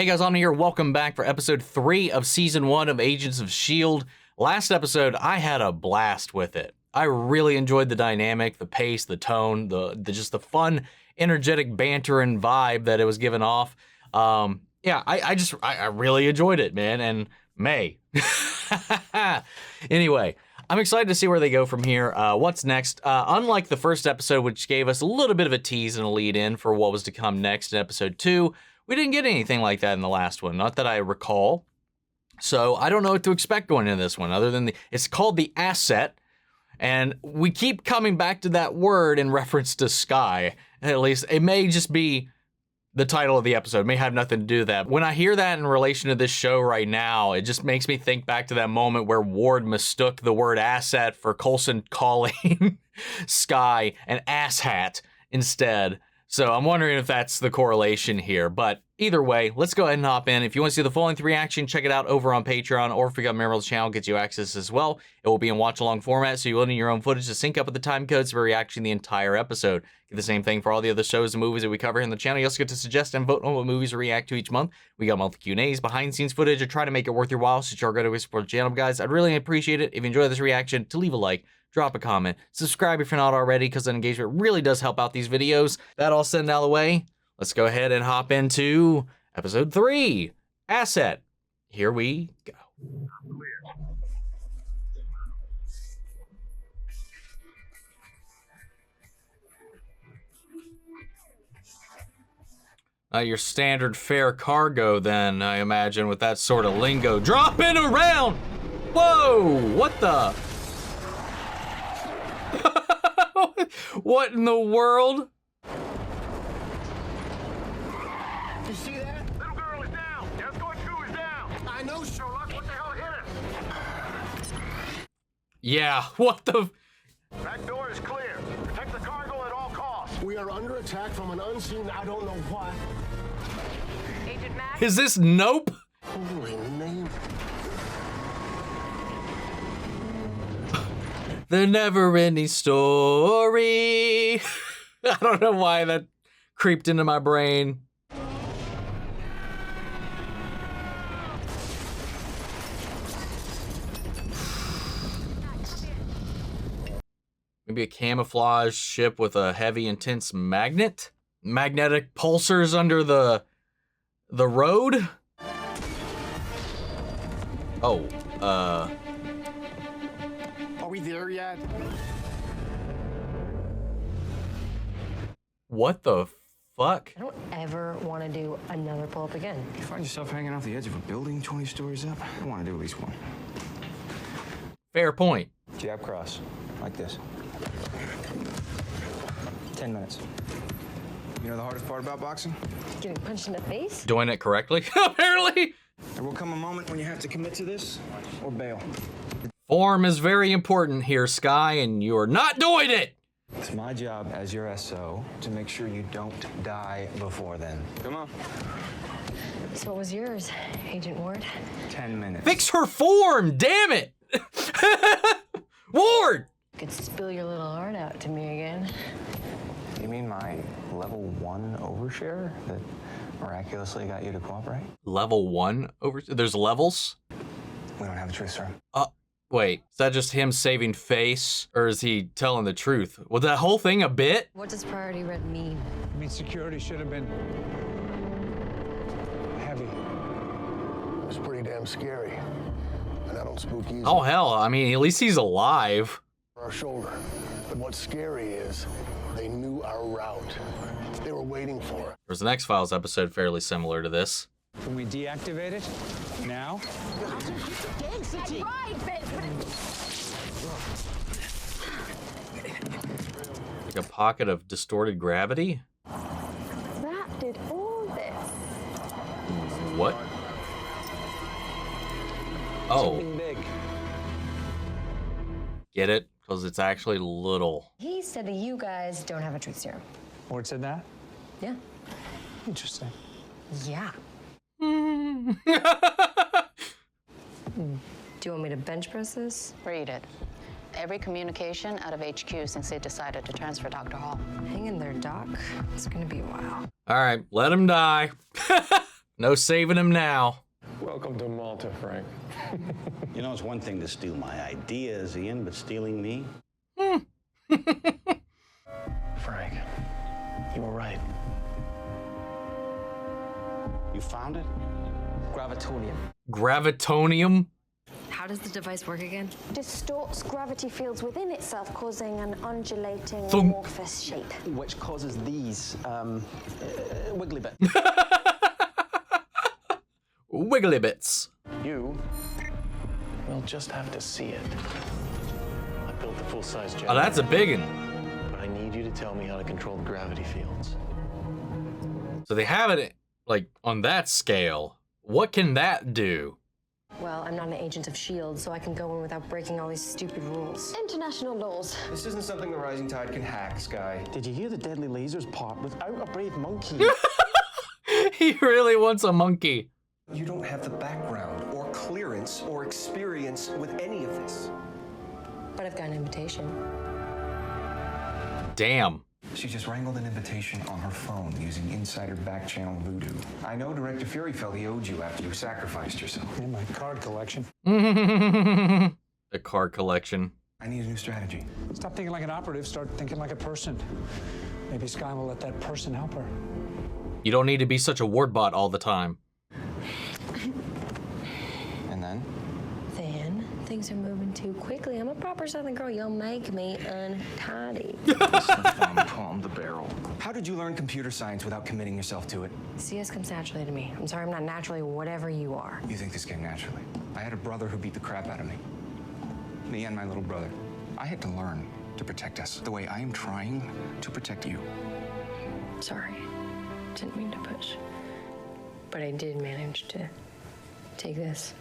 Hey guys, I'm here. Welcome back for episode 3 of season 1 of Agents of S.H.I.E.L.D. Last episode, I had a blast with it. I really enjoyed the dynamic, the pace, the tone, the just the fun, energetic banter and vibe that it was giving off. Yeah, I really enjoyed it, man. And May. Anyway, I'm excited to see where they go from here. What's next? Unlike the first episode, which gave us a little bit of a tease and a lead in for what was to come next in episode 2, we didn't get anything like that in the last one, not that I recall. So I don't know what to expect going into this one, other than it's called the asset, and we keep coming back to that word in reference to Skye. At least it may just be the title of the episode, it may have nothing to do with that. When I hear that in relation to this show right now, it just makes me think back to that moment where Ward mistook the word asset for Coulson calling Skye an asshat instead. So I'm wondering if that's the correlation here, but either way, let's go ahead and hop in. If you want to see the full-length reaction, check it out over on Patreon, or if you got a member of the channel, gets you access as well. It will be in watch-along format, so you will need your own footage to sync up with the time codes for reacting the entire episode. Get the same thing for all the other shows and movies that we cover here on the channel. You also get to suggest and vote on what movies we react to each month. We got monthly Q&As, behind-the-scenes footage, or try to make it worth your while, so you're going to support the channel, guys. I'd really appreciate it if you enjoy this reaction to leave a like, drop a comment, subscribe if you're not already, because that engagement really does help out these videos. That all said and out of the way, let's go ahead and hop into episode 3, Asset. Here we go. Your standard fare cargo then, I imagine, with that sort of lingo. Dropping around! Whoa, what the? What in the world? You see that? Little girl is down. Escort 2 is down. I know, Sherlock. What the hell hit her? Yeah, what the? Back door is clear. Protect the cargo at all costs. We are under attack from an unseen, I don't know what. Agent Max? Is this Nope? Holy name. The never-ending story. I don't know why that creeped into my brain. Maybe a camouflage ship with a heavy, intense magnet? Magnetic pulsars under the road? Oh, Are we there yet? what the fuck? I don't ever want to do another pull-up again. You find yourself hanging off the edge of a building 20 stories up? I want to do at least one. Fair point. Jab cross, like this. 10 minutes. You know the hardest part about boxing? Getting punched in the face? Doing it correctly, apparently. There will come a moment when you have to commit to this or bail. Form is very important here, Skye, and you're not doing it! It's my job as your SO to make sure you don't die before then. Come on. So what was yours, Agent Ward? 10 minutes. Fix her form, damn it! Ward! You could spill your little heart out to me again. You mean my level 1 overshare that miraculously got you to cooperate? Level 1 over? There's levels? We don't have a truth, sir. Wait, is that just him saving face? Or is he telling the truth? Was that whole thing a bit? What does priority red mean? I mean, security should have been heavy. It was pretty damn scary. And I don't spook easy. Oh hell, I mean, at least he's alive. Our shoulder. But what's scary is they knew our route. They were waiting for it. There's an X-Files episode fairly similar to this. Can we deactivate it now? Like a pocket of distorted gravity? That did all this. What? Oh, Something big. get it? Because it's actually little. He said that you guys don't have a truth serum. Ward said that? Yeah. Interesting. Yeah. Hmm. Do you want me to bench press this? Read it. Every communication out of HQ since they decided to transfer Dr. Hall. Hang in there, Doc. It's gonna be a while. All right, let him die. No saving him now. Welcome to Malta, Frank. You know, it's one thing to steal my ideas, Iain, but stealing me? Frank, you were right. You found it? Gravitonium. Gravitonium? How does the device work again? Distorts gravity fields within itself, causing an undulating Thump. amorphous shape. Which causes these, wiggly bits. Wiggly bits. You will just have to see it. I built the full-size jet. Oh, that's a big one. But I need you to tell me how to control the gravity fields. So they have it, like, on that scale. What can that do? Well, I'm not an agent of S.H.I.E.L.D, so I can go in without breaking all these stupid rules. International laws. This isn't something the rising tide can hack, Skye. Did you hear the deadly lasers pop without a brave monkey? He really wants a monkey. You don't have the background or clearance or experience with any of this. But I've got an invitation. Damn. She just wrangled an invitation on her phone using insider back-channel voodoo. I know Director Fury felt he owed you after you sacrificed yourself. In my card collection. The card collection. I need a new strategy. Stop thinking like an operative, start thinking like a person. Maybe Skye will let that person help her. You don't need to be such a ward bot all the time. And then? Then things are moving too quickly. I'm a proper Southern girl. You'll make me untidy. Palm the barrel. How did you learn computer science without committing yourself to it? CS comes naturally to me. I'm sorry, I'm not naturally whatever you are. You think this came naturally? I had a brother who beat the crap out of me. Me and my little brother. I had to learn to protect us the way I am trying to protect you. Sorry. Didn't mean to push. But I did manage to take this.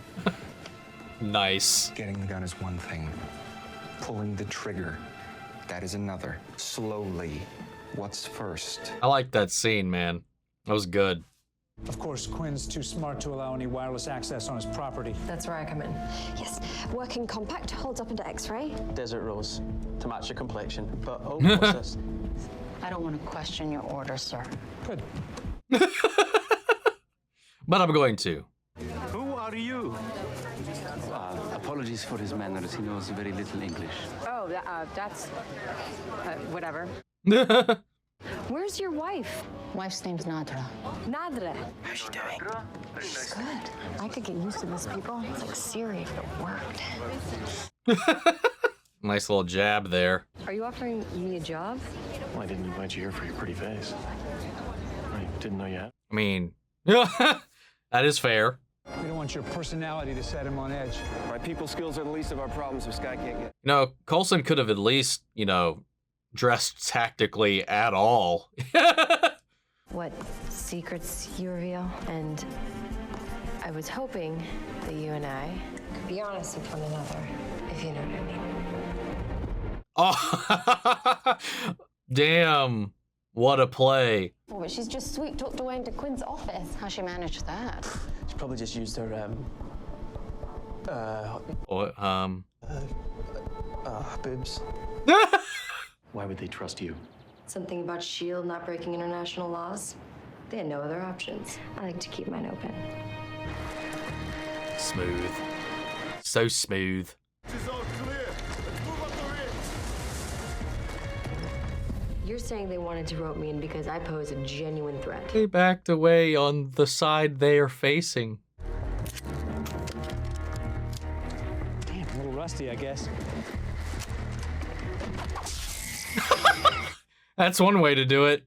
Nice. Getting the gun is one thing. Pulling the trigger, that is another. Slowly. What's first? I like that scene, man. That was good. Of course, Quinn's too smart to allow any wireless access on his property. That's where I come in. Yes, working compact, holds up under X-ray. Desert rose to match your complexion. But oh, what's this? I don't want to question your order, sir. Good. But I'm going to. Who are you? Apologies for his manners. He knows very little English. Oh, that's... whatever. Where's your wife? Wife's name's Nadra. Nadra. How's she doing? She's good. I could get used to this, people. It's like Siri if it worked. Nice little jab there. Are you offering me a job? Well, I didn't invite you here for your pretty face. I didn't know you had. I mean, that is fair. We don't want your personality to set him on edge. My people skills are the least of our problems if Skye can't get. You know, Coulson could have at least, you know, dressed tactically at all. What secrets you reveal? And I was hoping that you and I could be honest with one another, if you know what I mean. Oh, damn. What a play. Oh, but she's just sweet talked away into Quinn's office. How'd she manage that? She probably just used her, boobs. Why would they trust you? Something about S.H.I.E.L.D not breaking international laws? They had no other options. I like to keep mine open. Smooth. So smooth. This is all clear. Let's move up the ridge. You're saying they wanted to rope me in because I pose a genuine threat. They backed away on the side they are facing. Damn, a little rusty, I guess. That's one way to do it.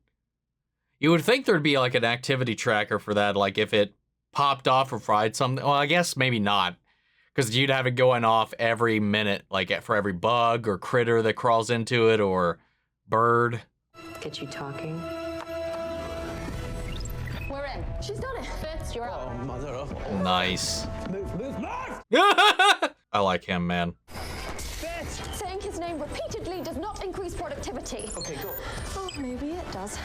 You would think there'd be like an activity tracker for that, like if it popped off or fried something. Well, I guess maybe not, because you'd have it going off every minute, like for every bug or critter that crawls into it or bird. Get you talking. We're in. She's done it. Fitz, you're up. Oh, mother of... Nice. Move! I like him, man. Saying his name repeatedly does not increase productivity. Okay, go. Oh, maybe it does.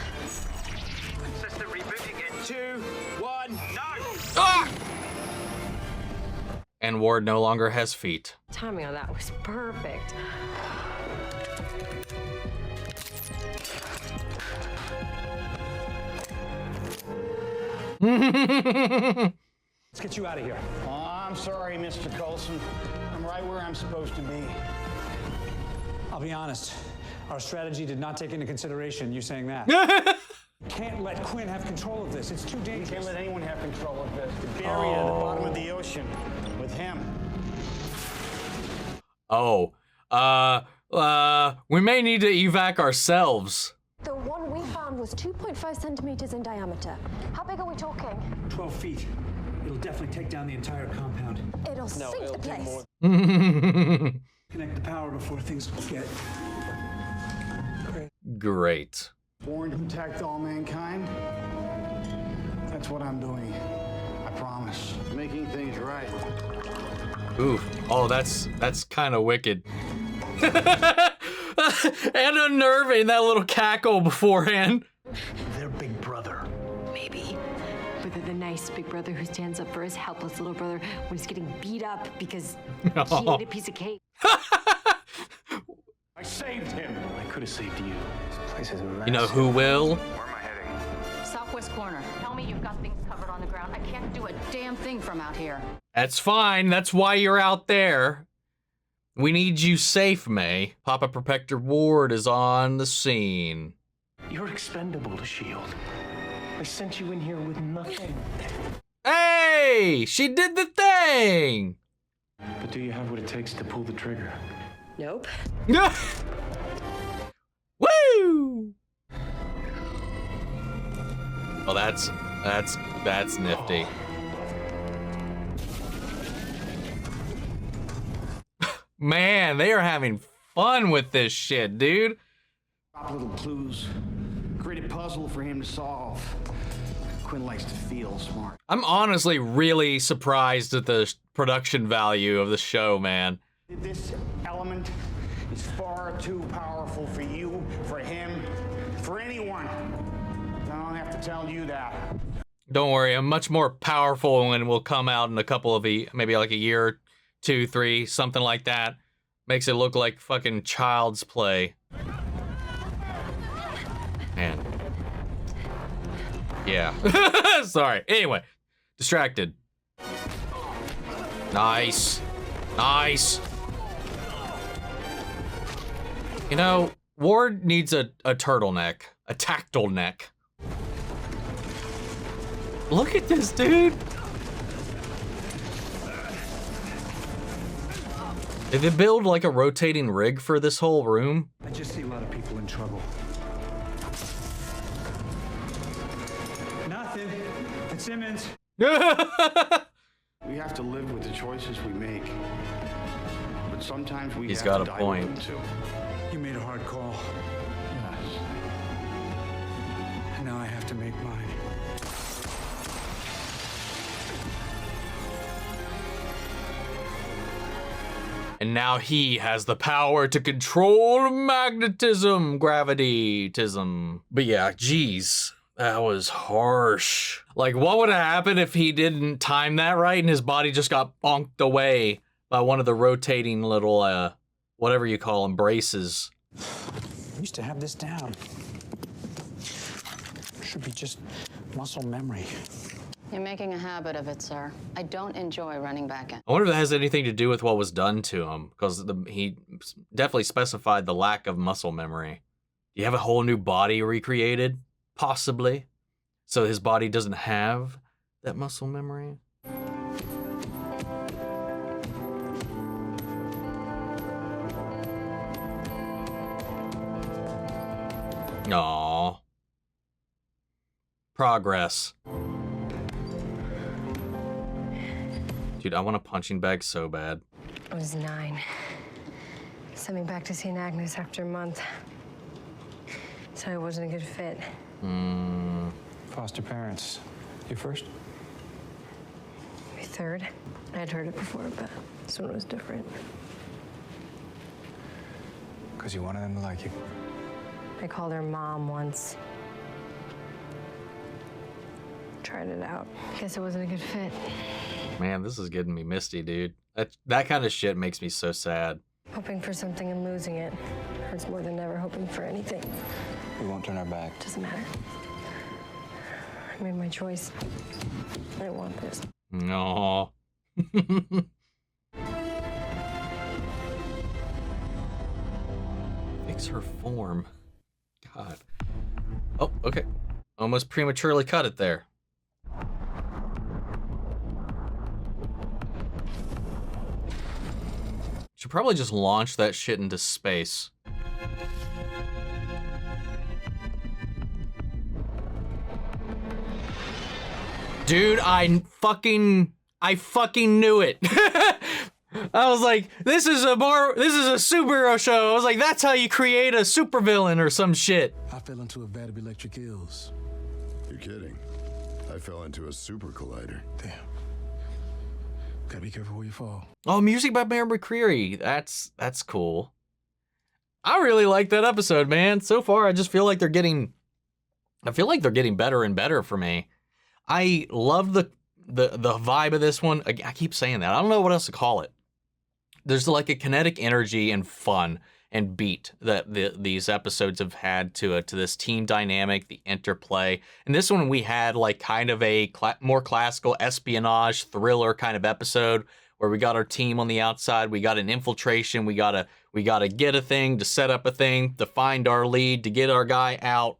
System rebooting in 2, 1, no! Ah! And Ward no longer has feet. Timing on that was perfect. Let's get you out of here. Oh, I'm sorry, Mr. Coulson. I'm right where I'm supposed to be. I'll be honest. Our strategy did not take into consideration you saying that. Can't let Quinn have control of this. It's too dangerous. Can't let anyone have control of this. To bury it at the bottom of the ocean with him. We may need to evac ourselves. The one we found was 2.5 centimeters in diameter. How big are we talking? 12 feet. It'll definitely take down the entire compound. It'll sink the place. Connect the power before things get... Great. Born to protect all mankind. That's what I'm doing. I promise. Making things right. Ooh. Oh, that's kind of wicked. And unnerving, that little cackle beforehand. Their big brother. Maybe. But the nice big brother who stands up for his helpless little brother when he's getting beat up because he ate a piece of cake. I saved him. I could have saved you. This place is massive. You know who will? Where am I heading? Southwest corner. Tell me you've got things covered on the ground. I can't do a damn thing from out here. That's fine. That's why you're out there. We need you safe, May. Papa Protector Ward is on the scene. You're expendable to S.H.I.E.L.D. I sent you in here with nothing. Hey! She did the thing! But do you have what it takes to pull the trigger? Nope. Woo! Well, that's nifty. Man, they are having fun with this shit, dude. Drop little clues. Create a puzzle for him to solve. Quinn likes to feel smart. I'm honestly really surprised at the production value of the show, man. This element is far too powerful for you, for him, for anyone. I don't have to tell you that. Don't worry, I'm much more powerful when we'll come out in a couple of maybe like a year, 2, 3, something like that. Makes it look like fucking child's play. Man. Yeah. Sorry. Anyway, distracted. Nice. Nice. You know, Ward needs a turtleneck, a tactile neck. Look at this, dude. Did they build like a rotating rig for this whole room? I just see a lot of people in trouble. Nothing. It's Simmons. We have to live with the choices we make. But sometimes we He's have got to a die point. with them too. You made a hard call. Yes. And now I have to make mine. And now he has the power to control magnetism, gravitytism. But yeah, geez, that was harsh. Like, what would have happened if he didn't time that right and his body just got bonked away by one of the rotating little, whatever you call them, braces? I used to have this down. Should be just muscle memory. You're making a habit of it, sir. I don't enjoy running back in. I wonder if that has anything to do with what was done to him, because he definitely specified the lack of muscle memory. Do you have a whole new body recreated? Possibly. So his body doesn't have that muscle memory? Aww. Progress. Dude, I want a punching bag so bad. I was 9. Sent me back to St. Agnes after a month. Said I wasn't a good fit. Foster parents. You first? Maybe 3rd. I'd heard it before, but this one was different. Because you wanted them to like you. I called her mom once. Tried it out. Guess it wasn't a good fit. Man, this is getting me misty, dude. That kind of shit makes me so sad. Hoping for something and losing it hurts more than never hoping for anything. We won't turn our back. Doesn't matter. I made my choice. I didn't want this. No. Fix her form. God. Oh, okay. Almost prematurely cut it there. Should probably just launch that shit into space. Dude, I fucking knew it. I was like, this is a superhero show. I was like, that's how you create a supervillain or some shit. I fell into a vat of electric eels. You're kidding. I fell into a super collider. Damn. Gotta be careful where you fall. Oh, music by Mary McCreary. That's cool. I really like that episode, man. So far, I just feel like they're getting better and better for me. I love the vibe of this one. I keep saying that. I don't know what else to call it. There's like a kinetic energy and fun and beat that these episodes have had to this team dynamic, the interplay. And this one we had like kind of a more classical espionage thriller kind of episode where we got our team on the outside, we got an infiltration, we gotta get a thing to set up a thing to find our lead, to get our guy out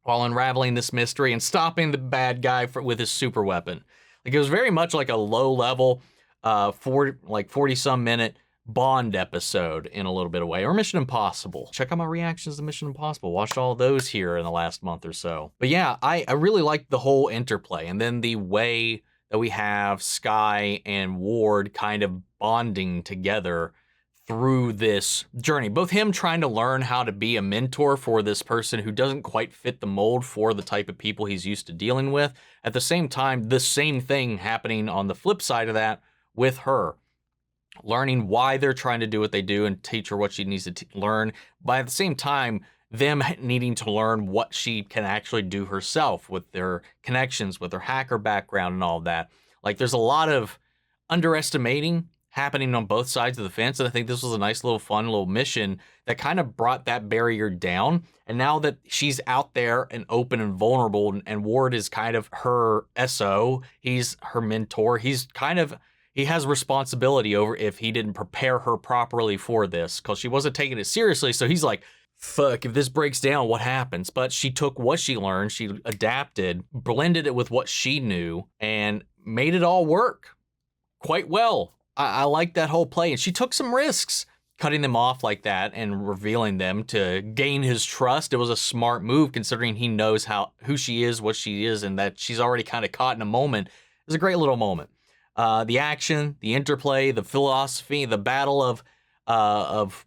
while unraveling this mystery and stopping the bad guy with his super weapon. Like it was very much like a low level 40-some minute Bond episode in a little bit of way, or Mission Impossible. Check out my reactions to Mission Impossible. Watched all those here in the last month or so. But yeah, I really liked the whole interplay, and then the way that we have Skye and Ward kind of bonding together through this journey. Both him trying to learn how to be a mentor for this person who doesn't quite fit the mold for the type of people he's used to dealing with. At the same time, the same thing happening on the flip side of that with her. Learning why they're trying to do what they do and teach her what she needs to learn. But at the same time, them needing to learn what she can actually do herself with their connections, with her hacker background and all that. Like there's a lot of underestimating happening on both sides of the fence. And I think this was a nice little fun little mission that kind of brought that barrier down. And now that she's out there and open and vulnerable, and Ward is kind of her SO, he's her mentor, he has responsibility over if he didn't prepare her properly for this, because she wasn't taking it seriously. So he's like, fuck, if this breaks down, what happens? But she took what she learned, she adapted, blended it with what she knew, and made it all work quite well. I like that whole play. And she took some risks, cutting them off like that and revealing them to gain his trust. It was a smart move considering he knows who she is, what she is, and that she's already kind of caught in a moment. It was a great little moment. The action, the interplay, the philosophy, the battle of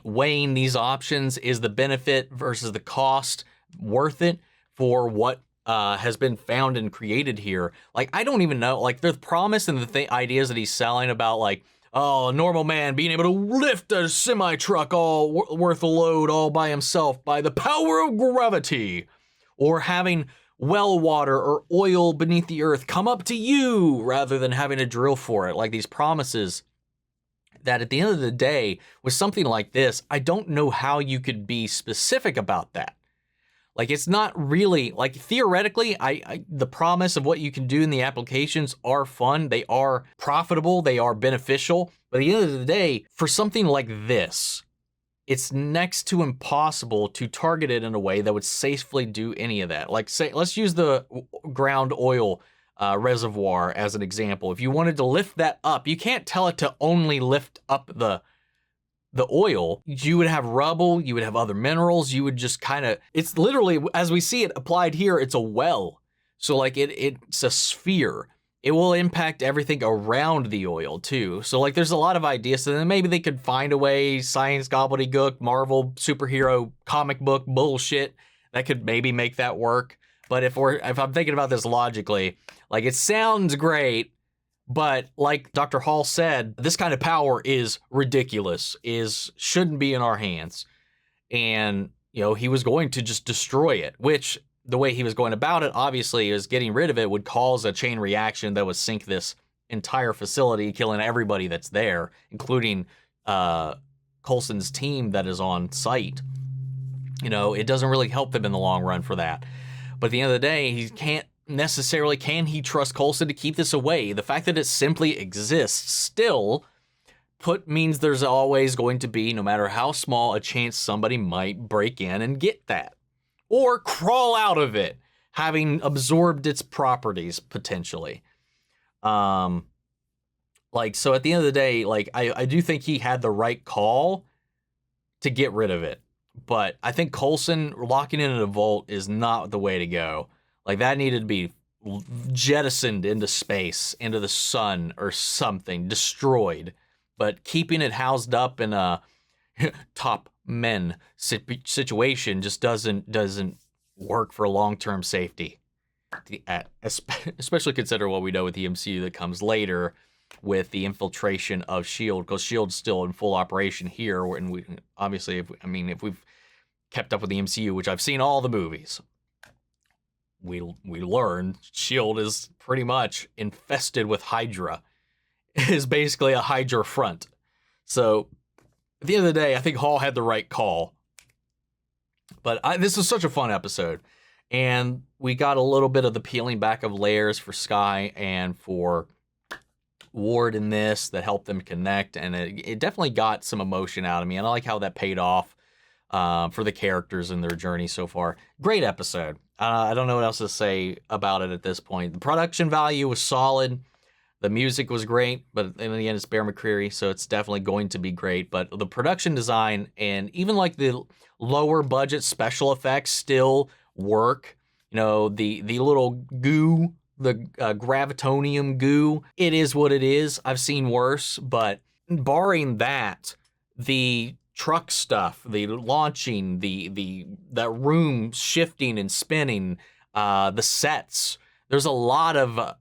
weighing these options. Is the benefit versus the cost worth it for what has been found and created here? Like, I don't even know. Like, the promise and the ideas that he's selling about, like, oh, a normal man being able to lift a semi-truck all worth a load all by himself by the power of gravity, or having well water or oil beneath the earth come up to you rather than having to drill for it. Like these promises that at the end of the day, with something like this, I don't know how you could be specific about that. Like, it's not really, like, theoretically, the promise of what you can do in the applications are fun, they are profitable, they are beneficial, but at the end of the day, for something like this, it's next to impossible to target it in a way that would safely do any of that. Like, say, let's use the ground oil reservoir as an example. If you wanted to lift that up, you can't tell it to only lift up the oil. You would have rubble, you would have other minerals, you would just kind of, it's literally, as we see it applied here, it's a well. So like it's a sphere. It will impact everything around the oil too. So like there's a lot of ideas. So then maybe they could find a way, science gobbledygook, Marvel superhero comic book bullshit that could maybe make that work. But if I'm thinking about this logically, like it sounds great, but like Dr. Hall said, this kind of power is ridiculous, shouldn't be in our hands. And, you know, he was going to just destroy it, which the way he was going about it, obviously, is getting rid of it would cause a chain reaction that would sink this entire facility, killing everybody that's there, including Coulson's team that is on site. You know, it doesn't really help them in the long run for that. But at the end of the day, he can't necessarily, can he trust Coulson to keep this away? The fact that it simply exists still means there's always going to be, no matter how small, a chance somebody might break in and get that. Or crawl out of it, having absorbed its properties, potentially. So at the end of the day, like, I do think he had the right call to get rid of it. But I think Coulson locking it in a vault is not the way to go. Like, that needed to be jettisoned into space, into the sun or something, destroyed. But keeping it housed up in a top men situation just doesn't work for long-term safety. Especially consider what we know with the MCU that comes later with the infiltration of S.H.I.E.L.D. because S.H.I.E.L.D's still in full operation here. And we obviously, if we've kept up with the MCU, which I've seen all the movies, we learned S.H.I.E.L.D. is pretty much infested with Hydra. It is basically a Hydra front. So at the end of the day, I think Hall had the right call. But this is such a fun episode. And we got a little bit of the peeling back of layers for Skye and for Ward in this that helped them connect. And it definitely got some emotion out of me. And I like how that paid off for the characters and their journey so far. Great episode. I don't know what else to say about it at this point. The production value was solid. The music was great, but in the end, it's Bear McCreary, so it's definitely going to be great. But the production design and even like the lower budget special effects still work. You know, the little goo, the gravitonium goo, it is what it is. I've seen worse, but barring that, the truck stuff, the launching, that room shifting and spinning, the sets, there's a lot of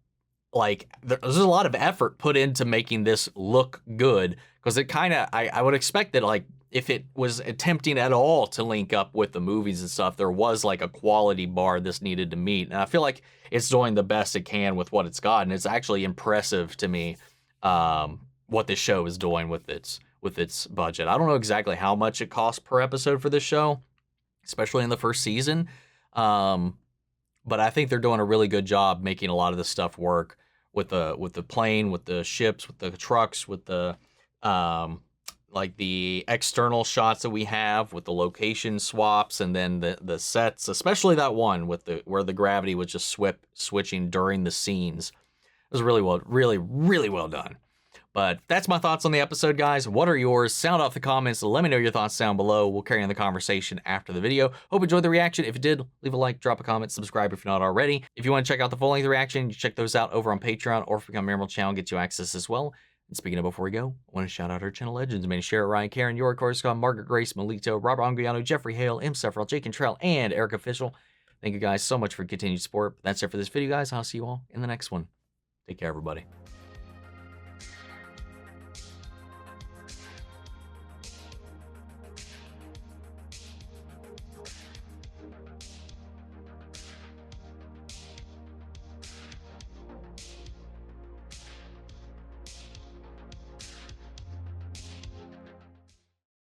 there's a lot of effort put into making this look good, because it kind of, I would expect that, like, if it was attempting at all to link up with the movies and stuff, there was like a quality bar this needed to meet. And I feel like it's doing the best it can with what it's got. And it's actually impressive to me what this show is doing with its budget. I don't know exactly how much it costs per episode for this show, especially in the first season. But I think they're doing a really good job making a lot of this stuff work with the plane, with the ships, with the trucks, with the like the external shots that we have, with the location swaps, and then the sets, especially that one with where the gravity was just switching during the scenes. It was really well done. But that's my thoughts on the episode, guys. What are yours? Sound off the comments. Let me know your thoughts down below. We'll carry on the conversation after the video. Hope you enjoyed the reaction. If you did, leave a like, drop a comment, subscribe if you're not already. If you want to check out the full-length reaction, you check those out over on Patreon, or if you become a member of the channel, get you access as well. And speaking of before we go, I want to shout out our channel legends. Manny, Share, Ryan, Karen, York, Scott, Margaret, Grace, Melito, Robert Anguiano, Jeffrey Hale, M. Sephiroth, Jake and Trell, and Eric Official. Thank you guys so much for continued support. That's it for this video, guys. I'll see you all in the next one. Take care, everybody.